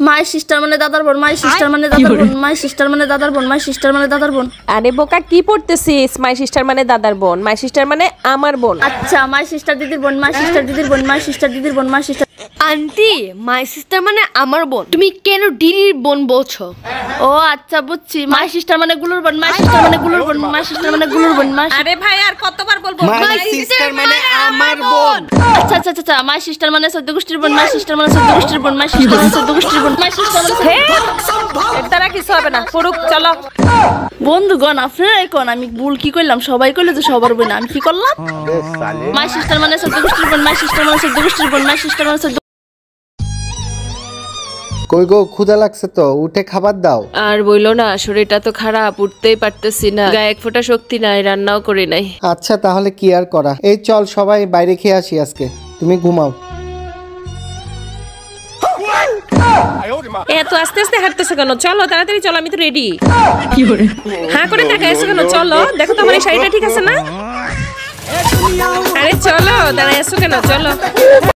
My sister মানে দাদার বোন, মাই সিস্টার মানে দাদার বোন, মাই সিস্টার মানে দাদার বোন, মাই সিস্টার মানে দাদার বোন। আরে বোকা কি পড়তেছিস? মাই সিস্টার মানে দাদার বোন, মাই সিস্টার মানে আমার বোন। আচ্ছা মাই সিস্টার দিদির বোন, মাই সিস্টার দিদির বোন, মাই সিস্টার দিদির বোন, my sister. Aunty my sister মানে আমার বোন, তুমি কেন দিদির বোন বলছো? ও আচ্ছা বুঝছি, মাই সিস্টার মানে গুলুর বোন, মাই সিস্টার মানে গুলুর বোন, মাই সিস্টার মানে গুলুর বোন, মাই। আরে ভাই আর কতবার বলবো? মাই সিস্টার মানে আমার বোন। আচ্ছা আচ্ছা আচ্ছা, মাই সিস্টার মানে 14 গোষ্ঠীর বোন, মাই সিস্টার মানে 14 গোষ্ঠীর বোন, মাই সিস্টার মানে 14 গোষ্ঠীর বোন, মাই সিস্টার মানে। এর দ্বারা কিছু হবে না, পুরুক চলো। বন্ধুগণ আপনারা এখন আমি ভুল কি করলাম? সবাই কইলো যে সবার বোন, আমি কি করলাম? মাই সিস্টার মানে 14 গোষ্ঠীর বোন, মাই সিস্টার মানে 14 গোষ্ঠীর বোন, মাই সিস্টার মানে 14। কই গো, ক্ষুধা লাগছে তো, উঠে খাবার দাও। আর বইলো না, শরীরটা তো খারাপ, উঠতেই পারতেছি না, গায়ে এক ফোঁটা শক্তি নাই, রান্নাও করি নাই। আচ্ছা তাহলে কি আর করা, এই চল সবাই বাইরে খেয়ে আসি আজকে, তুমি ঘুমাও। এত আস্তে আস্তে হাঁটতেছে কেন? চলো তাড়াতাড়ি চলো, আমি তো রেডি। হ্যাঁ করে তাকাই আছো কেন? চলো, দেখো তো আমার এই শাড়িটা ঠিক আছে না? আরে চলো, দাঁড়াই আছো কেন? চলো।